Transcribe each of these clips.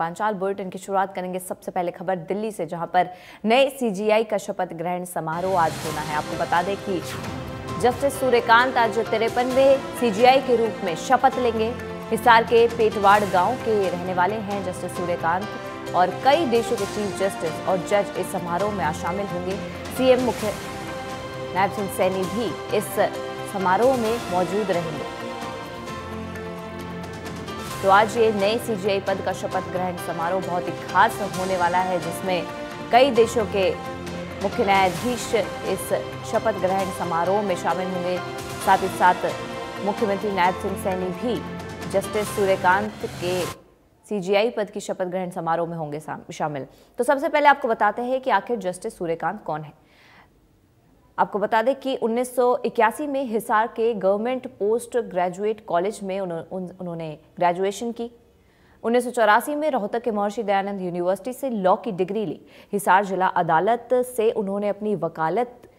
Panchal bulletin की शुरुआत करेंगे सबसे पहले खबर दिल्ली से, जहां पर नए सीजीआई का शपथ ग्रहण समारोह आज होना है। आपको बता दें कि जस्टिस सूर्यकांत आज 53वें सीजीआई के रूप में शपथ लेंगे। हिसार के पेटवाड़ गांव के रहने वाले हैं जस्टिस सूर्यकांत और कई देशों के चीफ जस्टिस और जज इस समारोह में आज शामिल होंगे। सीएम मुख्य नायब सिंह सैनी भी इस समारोह में मौजूद रहेंगे। तो आज ये नए सीजीआई पद का शपथ ग्रहण समारोह बहुत ही खास होने वाला है, जिसमें कई देशों के मुख्य न्यायाधीश इस शपथ ग्रहण समारोह में शामिल होंगे। साथ ही साथ मुख्यमंत्री नायब सिंह सैनी भी जस्टिस सूर्यकांत के सीजीआई पद की शपथ ग्रहण समारोह में होंगे शामिल। तो सबसे पहले आपको बताते हैं कि आखिर जस्टिस सूर्यकांत कौन है। आपको बता दें कि 1981 में हिसार के गवर्नमेंट पोस्ट ग्रेजुएट कॉलेज में उन्होंने ग्रेजुएशन की। 1984 में रोहतक के महर्षि दयानंद यूनिवर्सिटी से लॉ की डिग्री ली। हिसार जिला अदालत से उन्होंने अपनी वकालत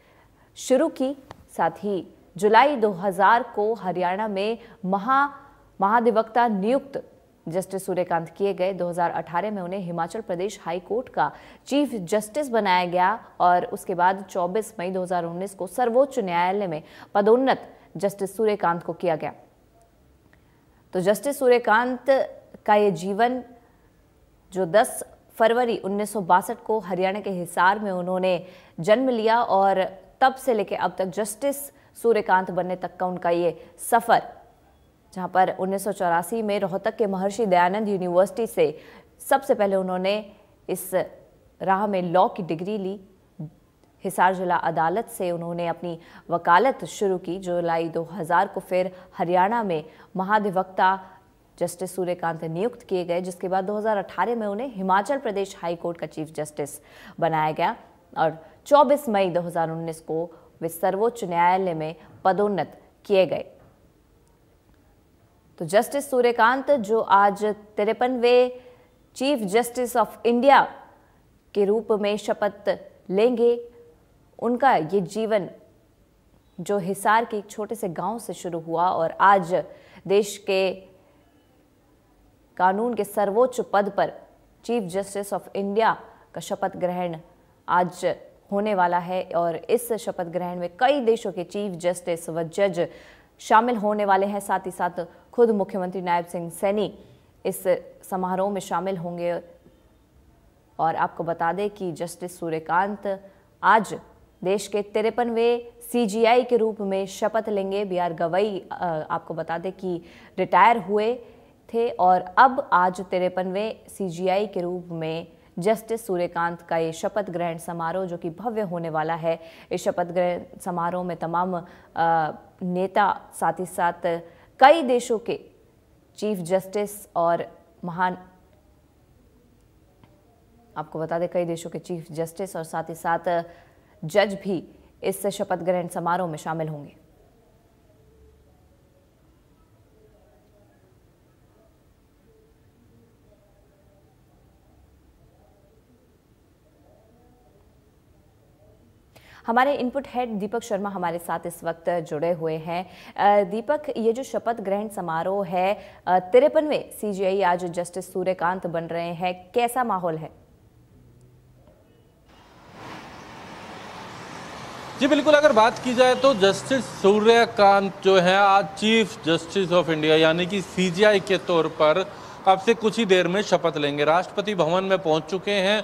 शुरू की। साथ ही जुलाई 2000 को हरियाणा में महाधिवक्ता नियुक्त जस्टिस सूर्यकांत किए गए। 2018 में उन्हें हिमाचल प्रदेश हाई कोर्ट का चीफ जस्टिस बनाया गया और उसके बाद 24 मई 2019 को सर्वोच्च न्यायालय में पदोन्नत जस्टिस सूर्यकांत को किया गया। तो जस्टिस सूर्यकांत का ये जीवन, जो 10 फरवरी 1962 को हरियाणा के हिसार में उन्होंने जन्म लिया और तब से लेकर अब तक जस्टिस सूर्यकांत बनने तक का उनका ये सफर, जहां पर 1984 में रोहतक के महर्षि दयानंद यूनिवर्सिटी से सबसे पहले उन्होंने इस राह में लॉ की डिग्री ली। हिसार जिला अदालत से उन्होंने अपनी वकालत शुरू की। जुलाई 2000 को फिर हरियाणा में महाधिवक्ता जस्टिस सूर्यकांत नियुक्त किए गए, जिसके बाद 2018 में उन्हें हिमाचल प्रदेश हाई कोर्ट का चीफ जस्टिस बनाया गया और 24 मई 2019 को वे सर्वोच्च न्यायालय में पदोन्नत किए गए। तो जस्टिस सूर्यकांत जो आज 53वें चीफ जस्टिस ऑफ इंडिया के रूप में शपथ लेंगे, उनका ये जीवन जो हिसार के एक छोटे से गांव से शुरू हुआ और आज देश के कानून के सर्वोच्च पद पर चीफ जस्टिस ऑफ इंडिया का शपथ ग्रहण आज होने वाला है और इस शपथ ग्रहण में कई देशों के चीफ जस्टिस व जज शामिल होने वाले हैं। साथ ही साथ खुद मुख्यमंत्री नायब सिंह सैनी इस समारोह में शामिल होंगे। और आपको बता दें कि जस्टिस सूर्यकांत आज देश के 53वें सीजीआई के रूप में शपथ लेंगे। बीआर गवई आपको बता दें कि रिटायर हुए थे और अब आज 53वें सीजीआई के रूप में जस्टिस सूर्यकांत का ये शपथ ग्रहण समारोह जो कि भव्य होने वाला है। इस शपथ ग्रहण समारोह में तमाम नेता, साथ ही साथ कई देशों के चीफ जस्टिस और आपको बता दें कई देशों के चीफ जस्टिस और साथ ही साथ जज भी इस शपथ ग्रहण समारोह में शामिल होंगे। हमारे इनपुट हेड दीपक शर्मा हमारे साथ इस वक्त जुड़े हुए हैं। दीपक, ये जो शपथ ग्रहण समारोह है, 53वें सीजीआई आज जस्टिस सूर्यकांत बन रहे हैं, कैसा माहौल है? जी बिल्कुल, अगर बात की जाए तो जस्टिस सूर्यकांत जो है आज चीफ जस्टिस ऑफ इंडिया यानी कि सीजीआई के तौर पर अब से कुछ ही देर में शपथ लेंगे। राष्ट्रपति भवन में पहुंच चुके हैं।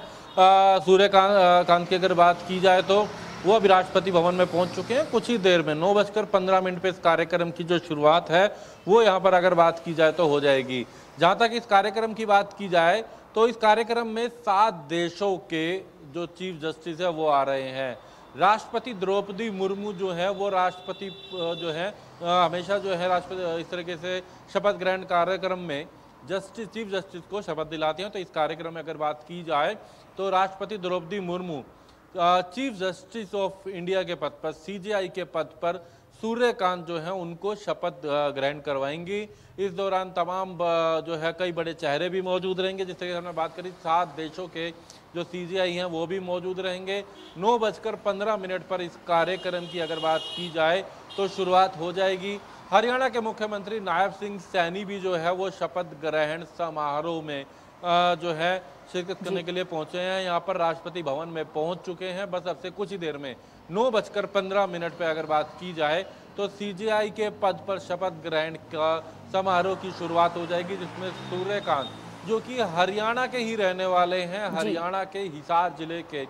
सूर्यकांत की अगर बात की जाए तो वो अभी राष्ट्रपति भवन में पहुंच चुके हैं। कुछ ही देर में 9:15 पे इस कार्यक्रम की जो शुरुआत है वो यहाँ पर अगर बात की जाए तो हो जाएगी। जहाँ तक इस कार्यक्रम की बात की जाए तो इस कार्यक्रम में 7 देशों के जो चीफ जस्टिस है वो आ रहे हैं। राष्ट्रपति द्रौपदी मुर्मू जो है वो राष्ट्रपति जो है हमेशा जो है राष्ट्रपति इस तरीके से शपथ ग्रहण कार्यक्रम में चीफ जस्टिस को शपथ दिलाते हैं। तो इस कार्यक्रम में अगर बात की जाए तो राष्ट्रपति Droupadi Murmu chief justice of India के पद पर, सीजीआई के पद पर सूर्यकांत जो है उनको शपथ ग्रहण करवाएंगी। इस दौरान तमाम जो है कई बड़े चेहरे भी मौजूद रहेंगे। जिस तरह से हमने बात करी 7 देशों के जो सीजीआई हैं वो भी मौजूद रहेंगे। 9:15 पर इस कार्यक्रम की अगर बात की जाए तो शुरुआत हो जाएगी। हरियाणा के मुख्यमंत्री नायब सिंह सैनी भी जो है वो शपथ ग्रहण समारोह में जो है शिरकत करने के लिए पहुंचे हैं। यहाँ पर राष्ट्रपति भवन में पहुंच चुके हैं। बस अब से कुछ ही देर में 9:15 पे अगर बात की जाए तो सीजेआई के पद पर शपथ ग्रहण का समारोह की शुरुआत हो जाएगी, जिसमें सूर्यकांत जो कि हरियाणा के ही रहने वाले हैं, हरियाणा के हिसार जिले के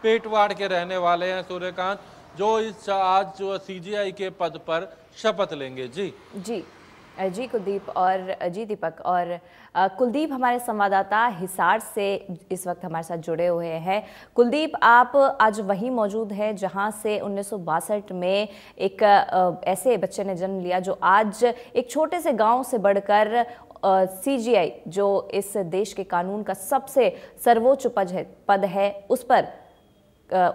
पेटवाड़ के रहने वाले हैं सूर्यकांत, जो इस आज जो सीजेआई के पद पर शपथ लेंगे। जी जी जी कुलदीप और जी दीपक और कुलदीप हमारे संवाददाता हिसार से इस वक्त हमारे साथ जुड़े हुए हैं। कुलदीप, आप आज वहीं मौजूद हैं जहां से 1962 में एक ऐसे बच्चे ने जन्म लिया जो आज एक छोटे से गांव से बढ़कर सीजीआई जो इस देश के कानून का सबसे सर्वोच्च पद है उस पर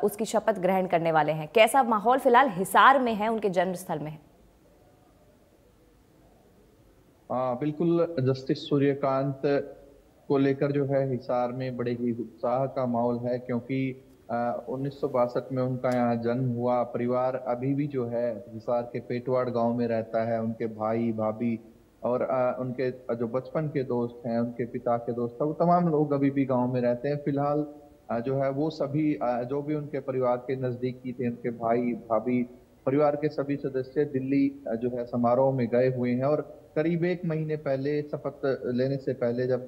उसकी शपथ ग्रहण करने वाले हैं। कैसा माहौल फिलहाल हिसार में है, उनके जन्म स्थल में है? बिल्कुल, जस्टिस सूर्यकांत को लेकर जो है हिसार में बड़े ही उत्साह का माहौल है, क्योंकि 1962 में उनका यहाँ जन्म हुआ। परिवार अभी भी जो है हिसार के पेटवाड़ गांव में रहता है। उनके भाई भाभी और उनके जो बचपन के दोस्त हैं, उनके पिता के दोस्त हैं, वो तमाम लोग अभी भी गांव में रहते हैं। फिलहाल जो है वो सभी जो भी उनके परिवार के नजदीकी थे, उनके भाई भाभी, परिवार के सभी सदस्य दिल्ली जो है समारोह में गए हुए हैं। और करीब 1 महीने पहले, शपथ लेने से पहले, जब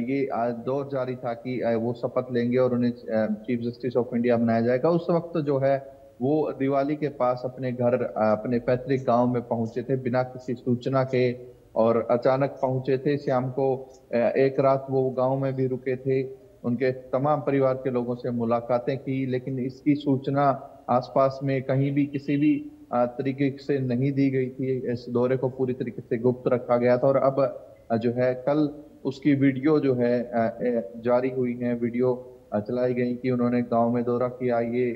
ये दौर जारी था कि वो शपथ लेंगे और उन्हें चीफ जस्टिस ऑफ इंडिया बनाया जाएगा, उस वक्त जो है वो दिवाली के पास अपने घर, अपने पैतृक गांव में पहुंचे थे बिना किसी सूचना के, और अचानक पहुंचे थे। शाम को एक रात वो गांव में भी रुके थे, उनके तमाम परिवार के लोगों से मुलाकातें की, लेकिन इसकी सूचना आसपास में कहीं भी किसी भी तरीके से नहीं दी गई थी। इस दौरे को पूरी तरीके से गुप्त रखा गया था। और अब जो है कल उसकी वीडियो जो है जारी हुई है, वीडियो चलाई गई कि उन्होंने गांव में दौरा किया। ये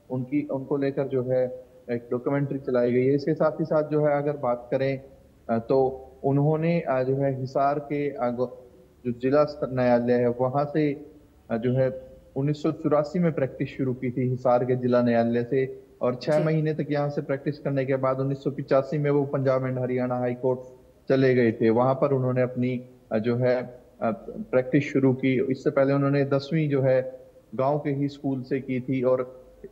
उनको लेकर जो है एक डॉक्यूमेंट्री चलाई गई है। इसके साथ ही साथ जो है अगर बात करें तो उन्होंने जो है हिसार के जो जिला न्यायालय है वहां से जो है 1984 में प्रैक्टिस शुरू की थी हिसार के जिला न्यायालय से, और 6 महीने तक यहाँ से प्रैक्टिस करने के बाद 1985 में वो Punjab and Haryana high court चले गए थे। वहां पर उन्होंने अपनी जो है प्रैक्टिस शुरू की। इससे पहले उन्होंने 10वीं जो है गांव के ही स्कूल से की थी, और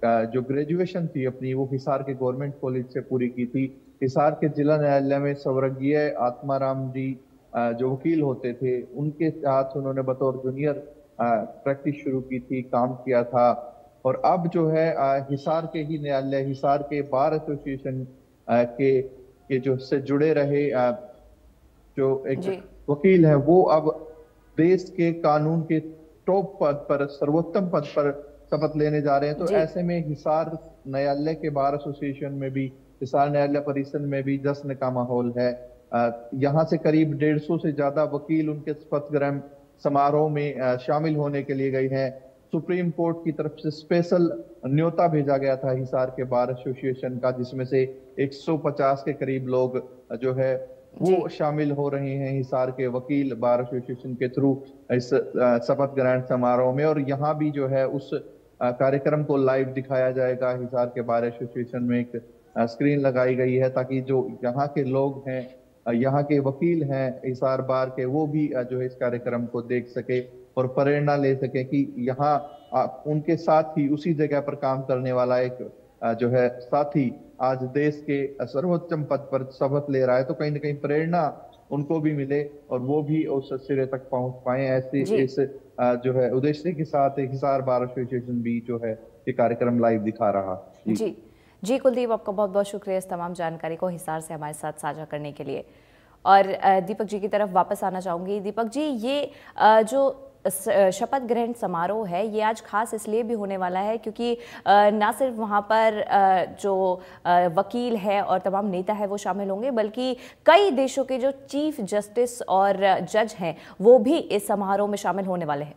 जो ग्रेजुएशन थी अपनी वो हिसार के गवर्नमेंट कॉलेज से पूरी की थी। हिसार के जिला न्यायालय में स्वर्गीय आत्माराम जी जो वकील होते थे, उनके साथ उन्होंने बतौर जूनियर प्रैक्टिस शुरू की थी, काम किया था। और अब जो है हिसार के ही न्यायालय, हिसार के बार एसोसिएशन के जो से जुड़े रहे जो एक वकील है, वो अब देश के कानून के टॉप पद पर, सर्वोत्तम पद पर शपथ लेने जा रहे हैं। तो ऐसे में हिसार न्यायालय के बार एसोसिएशन में भी, हिसार न्यायालय परिसर में भी जश्न का माहौल है। यहाँ से करीब 150 से ज्यादा वकील उनके शपथ ग्रहण समारोह में शामिल होने के लिए गए हैं। सुप्रीम कोर्ट की तरफ से स्पेशल न्योता भेजा गया था हिसार के बार एसोसिएशन का, जिसमें से 150 के करीब लोग जो है वो शामिल हो रहे हैं हिसार के वकील बार एसोसिएशन के थ्रू इस शपथ ग्रहण समारोह में। और यहाँ भी जो है उस कार्यक्रम को लाइव दिखाया जाएगा। हिसार के बार एसोसिएशन में एक स्क्रीन लगाई गई है ताकि जो यहाँ के लोग हैं, यहाँ के वकील हैं हिसार बार के, वो भी जो है इस कार्यक्रम को देख सके और प्रेरणा ले सके कि यहाँ उनके साथ ही उसी जगह पर काम करने वाला एक जो है साथी आज देश के सर्वोच्च पद पर शपथ ले रहा है। तो कहीं ना कहीं प्रेरणा उनको भी मिले और वो भी उस सिरे तक पहुंच पाए, ऐसे इस जो है उद्देश्य के साथ हिसार बार एसोसिएशन भी जो है ये कार्यक्रम लाइव दिखा रहा। जी कुलदीप, आपका बहुत बहुत शुक्रिया इस तमाम जानकारी को हिसार से हमारे साथ साझा करने के लिए। और दीपक जी की तरफ वापस आना चाहूँगी। दीपक जी, ये जो शपथ ग्रहण समारोह है ये आज खास इसलिए भी होने वाला है क्योंकि ना सिर्फ वहाँ पर जो वकील है और तमाम नेता है वो शामिल होंगे, बल्कि कई देशों के जो चीफ जस्टिस और जज हैं वो भी इस समारोह में शामिल होने वाले हैं।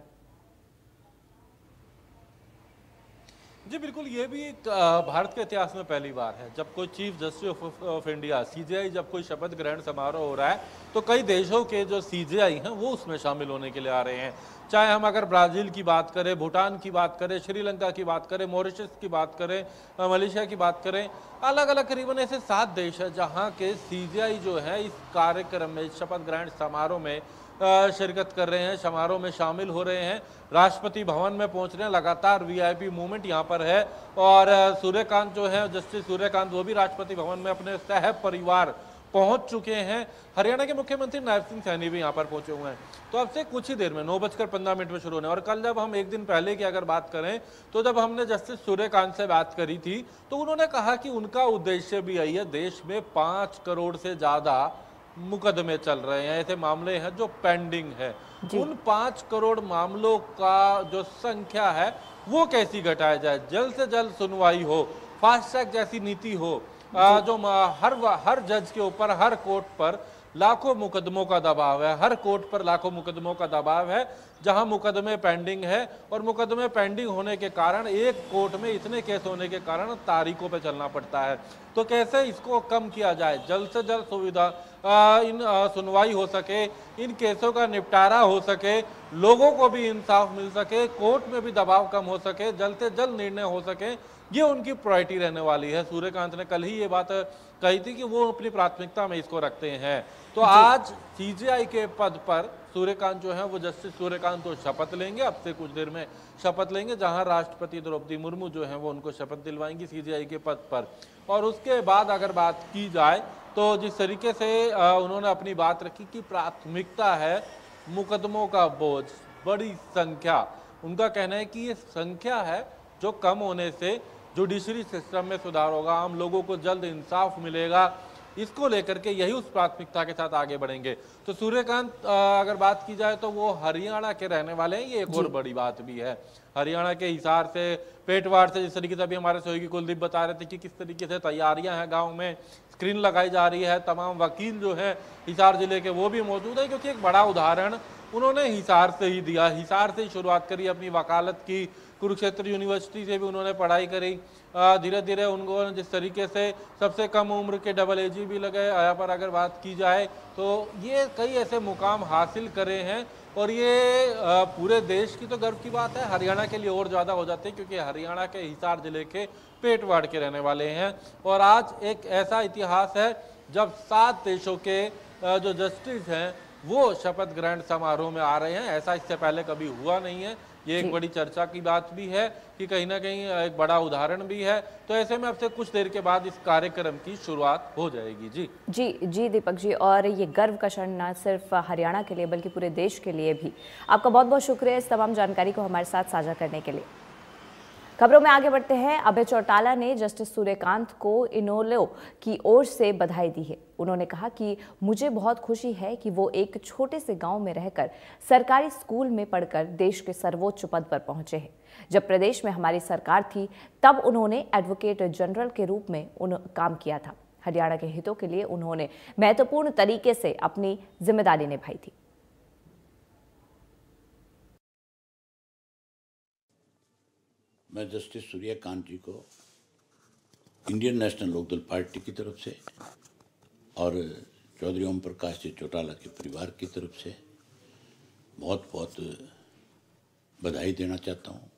जी बिल्कुल, ये भी भारत के इतिहास में पहली बार है जब कोई chief justice of India CJI जब कोई शपथ ग्रहण समारोह हो रहा है तो कई देशों के जो सीजेआई हैं वो उसमें शामिल होने के लिए आ रहे हैं। चाहे हम अगर ब्राज़ील की बात करें, भूटान की बात करें, श्रीलंका की बात करें, मॉरिशस की बात करें, मलेशिया की बात करें, अलग अलग करीबन ऐसे 7 देश हैं जहाँ के सीजेआई जो है इस कार्यक्रम में, इस शपथ ग्रहण समारोह में शिरकत कर रहे हैं, समारोह में शामिल हो रहे हैं, राष्ट्रपति भवन में पहुंच रहे हैं। लगातार वीआईपी मूवमेंट यहाँ पर है और सूर्यकांत जो है, जस्टिस सूर्यकांत, वो भी राष्ट्रपति भवन में अपने सह परिवार पहुंच चुके हैं। हरियाणा के मुख्यमंत्री नायब सिंह सैनी भी यहाँ पर पहुंचे हुए हैं। तो अब से कुछ ही देर में 9:15 में शुरू होने, और कल जब हम एक दिन पहले की अगर बात करें तो जब हमने जस्टिस सूर्यकांत से बात करी थी तो उन्होंने कहा कि उनका उद्देश्य भी यही है, देश में 5 करोड़ से ज्यादा मुकदमे चल रहे हैं, ऐसे मामले हैं जो पेंडिंग है। उन 5 करोड़ मामलों का जो संख्या है वो कैसी घटाया जाए, जल्द से जल्द सुनवाई हो, फास्ट ट्रैक जैसी नीति हो, जो हर जज के ऊपर, हर कोर्ट पर लाखों मुकदमों का दबाव है, हर कोर्ट पर लाखों मुकदमों का दबाव है, जहां मुकदमे पेंडिंग है और मुकदमे पेंडिंग होने के कारण एक कोर्ट में इतने केस होने के कारण तारीखों पे चलना पड़ता है। तो कैसे इसको कम किया जाए, जल्द से जल्द सुनवाई हो सके, इन केसों का निपटारा हो सके, लोगों को भी इंसाफ मिल सके, कोर्ट में भी दबाव कम हो सके, जल्द से जल्द निर्णय हो सके, ये उनकी प्रायोरिटी रहने वाली है। सूर्यकांत ने कल ही ये बात कही थी कि वो अपनी प्राथमिकता में इसको रखते हैं। तो आज सीजेआई के पद पर सूर्यकांत जो है वो जस्टिस सूर्यकांत तो शपथ लेंगे, अब से कुछ देर में शपथ लेंगे, जहां राष्ट्रपति द्रौपदी मुर्मू जो है वो उनको शपथ दिलवाएंगी सीजेआई के पद पर। और उसके बाद अगर बात की जाए तो जिस तरीके से उन्होंने अपनी बात रखी कि प्राथमिकता है मुकदमों का बोझ, बड़ी संख्या, उनका कहना है कि ये संख्या है जो कम होने से जुडिशरी सिस्टम में सुधार होगा, आम लोगों को जल्द इंसाफ मिलेगा, इसको लेकर के यही उस प्राथमिकता के साथ आगे बढ़ेंगे। तो सूर्यकांत अगर बात की जाए तो वो हरियाणा के रहने वाले हैं, ये एक और बड़ी बात भी है। हरियाणा के हिसार से, पेटवाड़ से, जिस तरीके से अभी हमारे सहयोगी कुलदीप बता रहे थे कि किस तरीके से तैयारियां हैं, गांव में स्क्रीन लगाई जा रही है, तमाम वकील जो है हिसार जिले के वो भी मौजूद है, क्योंकि एक बड़ा उदाहरण उन्होंने हिसार से ही दिया, हिसार से ही शुरुआत करी अपनी वकालत की, कुरुक्षेत्र यूनिवर्सिटी से भी उन्होंने पढ़ाई करी, धीरे धीरे उनको जिस तरीके से सबसे कम उम्र के AAG भी लगे, यहाँ पर अगर बात की जाए तो ये कई ऐसे मुकाम हासिल करे हैं और ये पूरे देश की तो गर्व की बात है, हरियाणा के लिए और ज़्यादा हो जाते हैं क्योंकि हरियाणा के हिसार जिले के पेटवाड़ के रहने वाले हैं। और आज एक ऐसा इतिहास है जब 7 देशों के जो जस्टिस हैं वो शपथ ग्रहण समारोह में आ रहे हैं, ऐसा इससे पहले कभी हुआ नहीं है। ये एक बड़ी चर्चा की बात भी है कि कहीं ना कहीं एक बड़ा उदाहरण भी है। तो ऐसे में अब से कुछ देर के बाद इस कार्यक्रम की शुरुआत हो जाएगी। जी दीपक जी, और ये गर्व का क्षण न सिर्फ हरियाणा के लिए बल्कि पूरे देश के लिए भी। आपका बहुत बहुत शुक्रिया इस तमाम जानकारी को हमारे साथ साझा करने के लिए। खबरों में आगे बढ़ते हैं। अभय चौटाला ने जस्टिस सूर्यकांत को इनेलो की ओर से बधाई दी है। उन्होंने कहा कि मुझे बहुत खुशी है कि वो एक छोटे से गांव में रहकर सरकारी स्कूल में पढ़कर देश के सर्वोच्च पद पर पहुंचे हैं। जब प्रदेश में हमारी सरकार थी तब उन्होंने एडवोकेट जनरल के रूप में काम किया था। हरियाणा के हितों के लिए उन्होंने महत्वपूर्ण तरीके से अपनी जिम्मेदारी निभाई थी। मैं जस्टिस सूर्यकांत जी को इंडियन नेशनल लोकदल पार्टी की तरफ से और चौधरी ओम प्रकाश जी चौटाला के परिवार की तरफ से बहुत बहुत बधाई देना चाहता हूँ,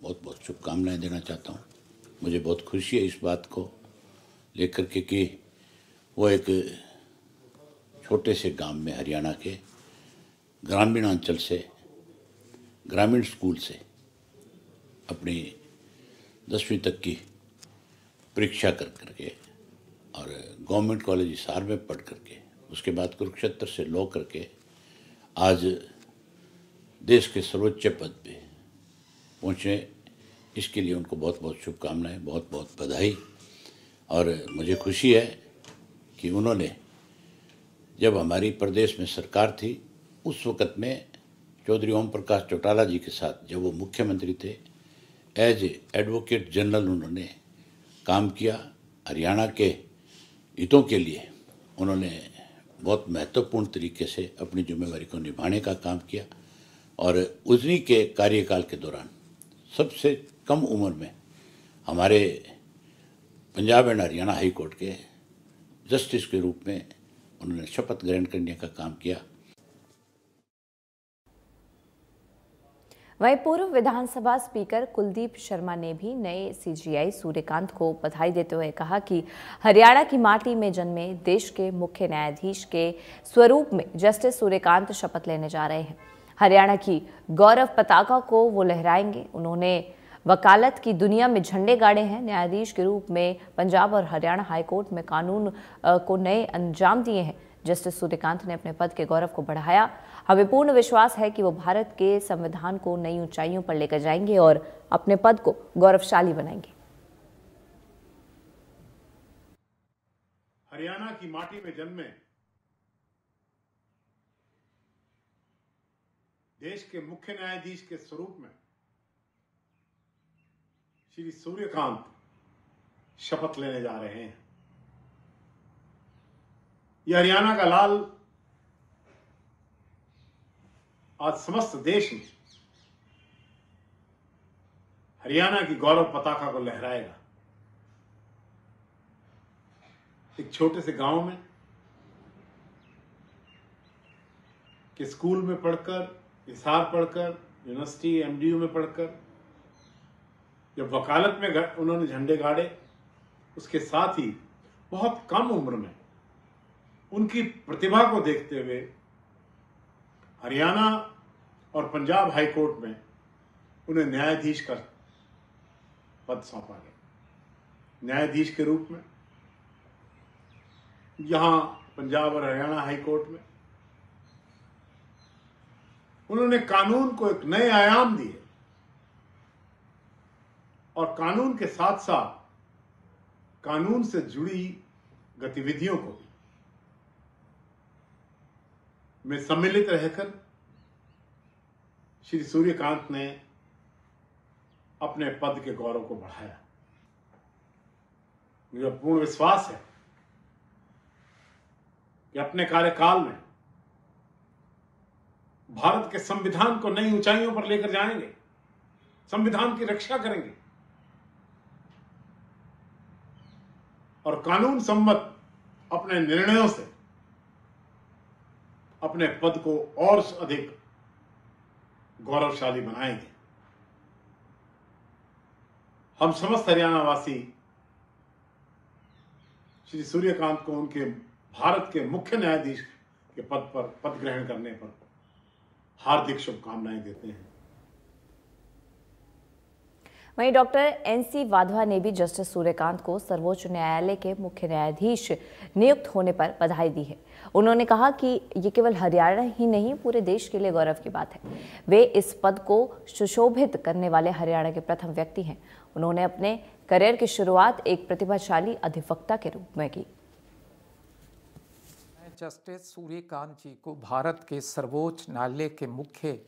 बहुत बहुत शुभकामनाएं देना चाहता हूँ। मुझे बहुत खुशी है इस बात को लेकर के कि वो एक छोटे से गांव में हरियाणा के ग्रामीण अंचल से, ग्रामीण स्कूल से अपनी 10वीं तक की परीक्षा कर करके और गवर्नमेंट कॉलेज हिसार में पढ़ करके उसके बाद कुरुक्षेत्र से लॉ करके आज देश के सर्वोच्च पद पे पहुँचे। इसके लिए उनको बहुत बहुत शुभकामनाएं, बहुत बहुत बधाई। और मुझे खुशी है कि उन्होंने, जब हमारी प्रदेश में सरकार थी उस वक़्त में चौधरी ओम प्रकाश चौटाला जी के साथ जब वो मुख्यमंत्री थे, एज एडवोकेट जनरल उन्होंने काम किया। हरियाणा के हितों के लिए उन्होंने बहुत महत्वपूर्ण तरीके से अपनी जिम्मेवारी को निभाने का काम किया। और उन्हीं के कार्यकाल के दौरान सबसे कम उम्र में हमारे Punjab and Haryana high court के जस्टिस के रूप में उन्होंने शपथ ग्रहण करने का काम किया। वहीं पूर्व विधानसभा स्पीकर कुलदीप शर्मा ने भी नए सीजीआई सूर्यकांत को बधाई देते हुए कहा कि हरियाणा की माटी में जन्मे देश के मुख्य न्यायाधीश के स्वरूप में जस्टिस सूर्यकांत शपथ लेने जा रहे हैं। हरियाणा की गौरव पताका को वो लहराएंगे। उन्होंने वकालत की दुनिया में झंडे गाड़े हैं। न्यायाधीश के रूप में पंजाब और हरियाणा हाईकोर्ट में कानून को नए अंजाम दिए हैं। जस्टिस सूर्यकांत ने अपने पद के गौरव को बढ़ाया। हमें पूर्ण विश्वास है कि वो भारत के संविधान को नई ऊंचाइयों पर लेकर जाएंगे और अपने पद को गौरवशाली बनाएंगे। हरियाणा की माटी में जन्मे देश के मुख्य न्यायाधीश के स्वरूप में श्री सूर्यकांत शपथ लेने जा रहे हैं। यह हरियाणा का लाल आज समस्त देश में हरियाणा की गौरव पताका को लहराएगा। एक छोटे से गांव में कि स्कूल में पढ़कर, हिसार पढ़कर, यूनिवर्सिटी एमडीयू में पढ़कर जब वकालत में उन्होंने झंडे गाड़े, उसके साथ ही बहुत कम उम्र में उनकी प्रतिभा को देखते हुए हरियाणा और पंजाब हाई कोर्ट में उन्हें न्यायाधीश का पद सौंपा गया। न्यायाधीश के रूप में यहां पंजाब और हरियाणा हाई कोर्ट में उन्होंने कानून को एक नए आयाम दिए और कानून के साथ साथ कानून से जुड़ी गतिविधियों को भी में सम्मिलित रहकर श्री सूर्यकांत ने अपने पद के गौरव को बढ़ाया। मुझे पूर्ण विश्वास है कि अपने कार्यकाल में भारत के संविधान को नई ऊंचाइयों पर लेकर जाएंगे, संविधान की रक्षा करेंगे और कानून सम्मत अपने निर्णयों से अपने पद को और अधिक गौरवशाली बनाएंगे। हम समस्त हरियाणा वासी श्री सूर्यकांत को उनके भारत के मुख्य न्यायाधीश के पद पर पद ग्रहण करने पर हार्दिक शुभकामनाएं देते हैं। वहीं डॉक्टर एनसी वाधवा ने भी जस्टिस सूर्यकांत को सर्वोच्च न्यायालय के मुख्य न्यायाधीश नियुक्त होने पर बधाई दी है। उन्होंने कहा कि ये केवल हरियाणा ही नहीं, पूरे देश के लिए गौरव की बात है। वे इस पद को सुशोभित करने वाले हरियाणा के प्रथम व्यक्ति हैं। उन्होंने अपने करियर की शुरुआत एक प्रतिभाशाली अधिवक्ता के रूप में की। जस्टिस सूर्यकांत जी को भारत के सर्वोच्च न्यायालय के मुख्य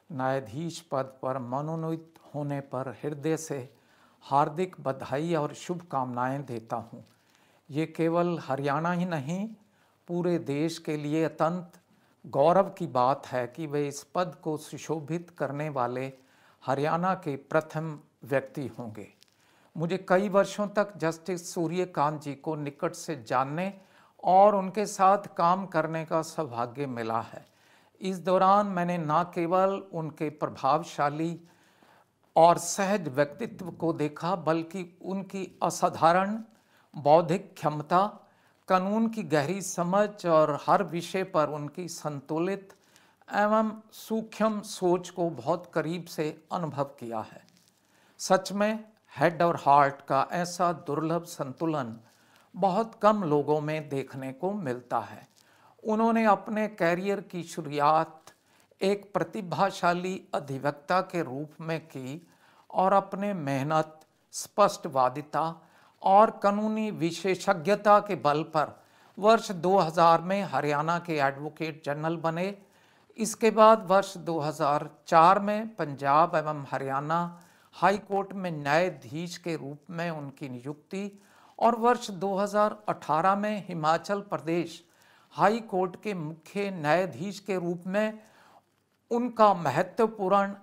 न्यायाधीश पद पर मनोनीत होने पर हृदय से हार्दिक बधाई और शुभकामनाएं देता हूं। ये केवल हरियाणा ही नहीं, पूरे देश के लिए अत्यंत गौरव की बात है कि वे इस पद को सुशोभित करने वाले हरियाणा के प्रथम व्यक्ति होंगे। मुझे कई वर्षों तक जस्टिस सूर्यकांत जी को निकट से जानने और उनके साथ काम करने का सौभाग्य मिला है। इस दौरान मैंने न केवल उनके प्रभावशाली और सहज व्यक्तित्व को देखा, बल्कि उनकी असाधारण बौद्धिक क्षमता, कानून की गहरी समझ और हर विषय पर उनकी संतुलित एवं सूक्ष्म सोच को बहुत करीब से अनुभव किया है। सच में हेड और हार्ट का ऐसा दुर्लभ संतुलन बहुत कम लोगों में देखने को मिलता है। उन्होंने अपने कैरियर की शुरुआत एक प्रतिभाशाली अधिवक्ता के रूप में की और अपने मेहनत, स्पष्टवादिता और कानूनी विशेषज्ञता के बल पर वर्ष 2000 में हरियाणा के एडवोकेट जनरल बने। इसके बाद वर्ष 2004 में पंजाब एवं हरियाणा हाई कोर्ट में न्यायाधीश के रूप में उनकी नियुक्ति और वर्ष 2018 में हिमाचल प्रदेश हाई कोर्ट के मुख्य न्यायाधीश के रूप में उनका महत्वपूर्ण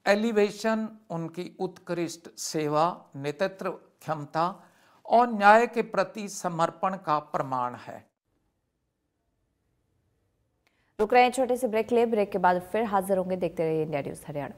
एलिवेशन उनकी उत्कृष्ट सेवा, नेतृत्व क्षमता और न्याय के प्रति समर्पण का प्रमाण है। रुक रहे हैं छोटे से ब्रेक के बाद फिर हाजिर होंगे। देखते रहिए इंडिया न्यूज़ हरियाणा।